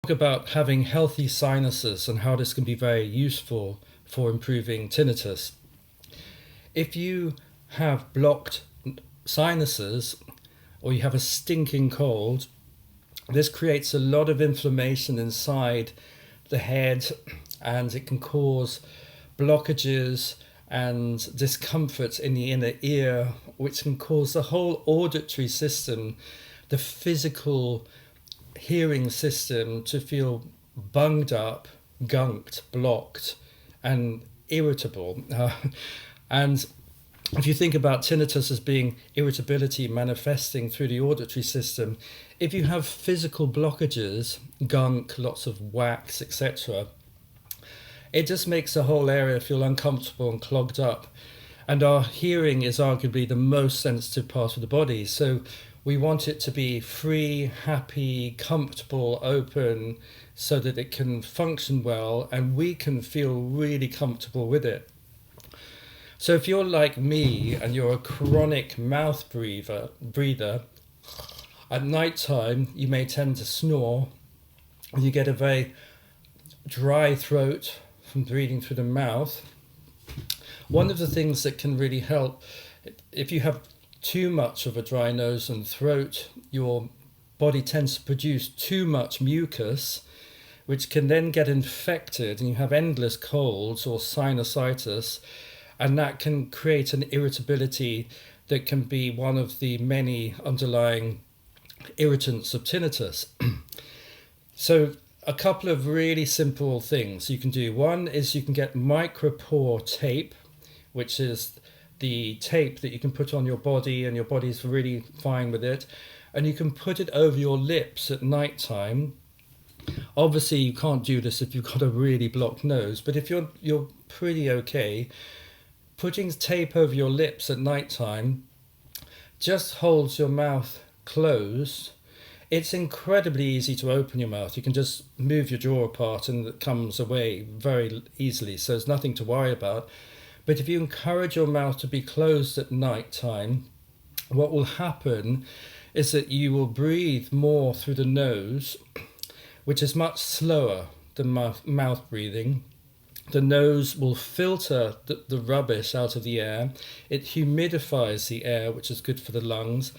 About having healthy sinuses and how this can be very useful for improving tinnitus. If you have blocked sinuses or you have a stinking cold, this creates a lot of inflammation inside the head, and it can cause blockages and discomfort in the inner ear, which can cause the whole auditory system, the physical hearing system, to feel bunged up, gunked, blocked, and irritable. And if you think about tinnitus as being irritability manifesting through the auditory system, if you have physical blockages, gunk, lots of wax, etc., it just makes the whole area feel uncomfortable and clogged up. And our hearing is arguably the most sensitive part of the body. So we want it to be free, happy, comfortable, open, so that it can function well and we can feel really comfortable with it. So if you're like me and you're a chronic mouth breather, at night time you may tend to snore, and you get a very dry throat from breathing through the mouth. One of the things that can really help, if you have too much of a dry nose and throat, your body tends to produce too much mucus, which can then get infected and you have endless colds or sinusitis, and that can create an irritability that can be one of the many underlying irritants of tinnitus. So a couple of really simple things you can do. One is you can get micropore tape, which is the tape that you can put on your body, and your body's really fine with it, and you can put it over your lips at night time. Obviously you can't do this if you've got a really blocked nose, but if you're pretty okay, putting tape over your lips at night time just holds your mouth closed. It's incredibly easy to open your mouth. You can just move your jaw apart and it comes away very easily, so there's nothing to worry about. But if you encourage your mouth to be closed at night time, what will happen is that you will breathe more through the nose, which is much slower than mouth breathing. The nose will filter the rubbish out of the air. It humidifies the air, which is good for the lungs.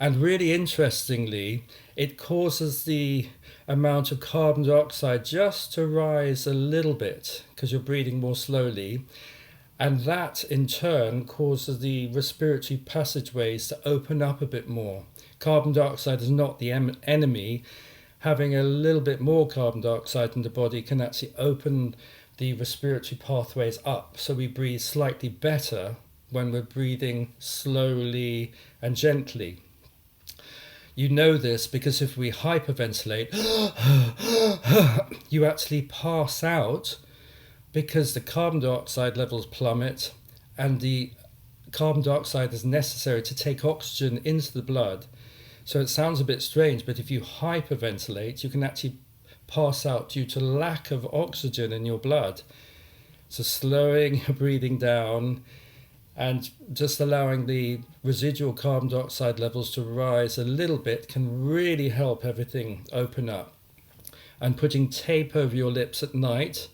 And really interestingly, it causes the amount of carbon dioxide just to rise a little bit because you're breathing more slowly. And that in turn causes the respiratory passageways to open up a bit more. Carbon dioxide is not the enemy. Having a little bit more carbon dioxide in the body can actually open the respiratory pathways up, so we breathe slightly better when we're breathing slowly and gently. You know this because if we hyperventilate, you actually pass out because the carbon dioxide levels plummet, and the carbon dioxide is necessary to take oxygen into the blood. So it sounds a bit strange, but if you hyperventilate, you can actually pass out due to lack of oxygen in your blood. So slowing your breathing down and just allowing the residual carbon dioxide levels to rise a little bit can really help everything open up. And putting tape over your lips at night,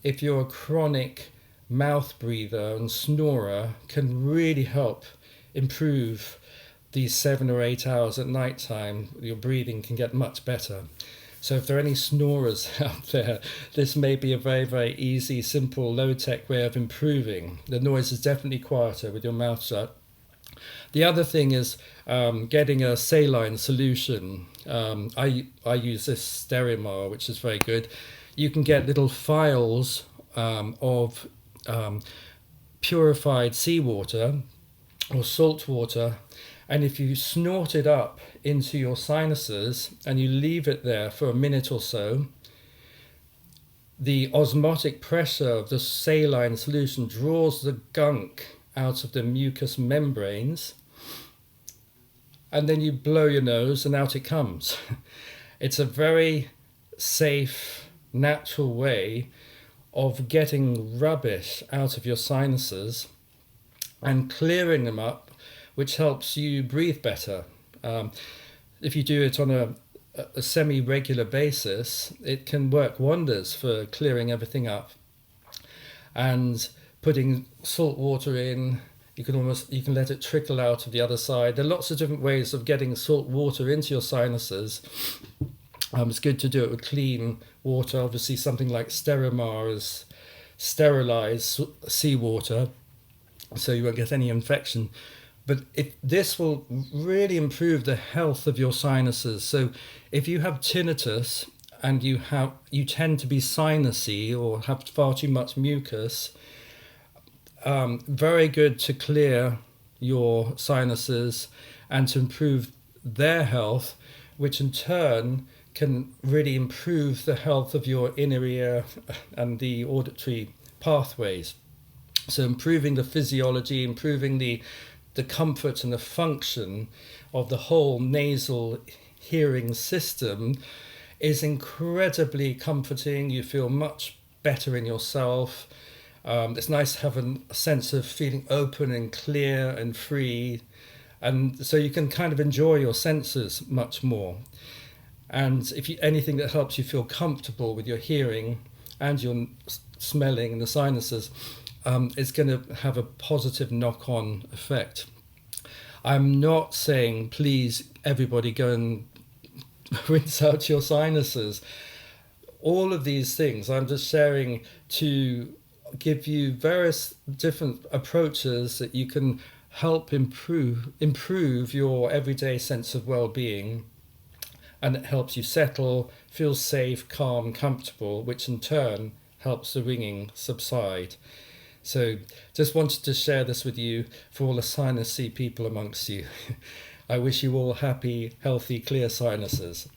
if you're a chronic mouth breather and snorer, can really help improve these 7 or 8 hours at night time. Your breathing can get much better. So if there are any snorers out there, this may be a very, very easy, simple, low-tech way of improving. The noise is definitely quieter with your mouth shut. The other thing is getting a saline solution. I use this Sterimar, which is very good. You can get little phials of purified seawater or salt water, and if you snort it up into your sinuses and you leave it there for a minute or so, the osmotic pressure of the saline solution draws the gunk out of the mucous membranes, and then you blow your nose and out it comes. It's a very safe, natural way of getting rubbish out of your sinuses and clearing them up, which helps you breathe better. If you do it on a semi-regular basis, it can work wonders for clearing everything up. And putting salt water in, you can let it trickle out of the other side. There are lots of different ways of getting salt water into your sinuses. It's good to do it with clean water. Obviously, something like Sterimar is sterilized seawater, so you won't get any infection. But this will really improve the health of your sinuses. So if you have tinnitus and you tend to be sinusy or have far too much mucus, very good to clear your sinuses and to improve their health, which in turn can really improve the health of your inner ear and the auditory pathways. So improving the physiology, improving the comfort and the function of the whole nasal hearing system is incredibly comforting. You feel much better in yourself. It's nice to have a sense of feeling open and clear and free. And so you can kind of enjoy your senses much more. And anything that helps you feel comfortable with your hearing and your smelling and the sinuses, is going to have a positive knock-on effect. I'm not saying, please, everybody go and rinse out your sinuses. All of these things I'm just sharing to give you various different approaches that you can help improve your everyday sense of well-being. And it helps you settle, feel safe, calm, comfortable, which in turn helps the ringing subside. So just wanted to share this with you for all the sinusy people amongst you. I wish you all happy, healthy, clear sinuses.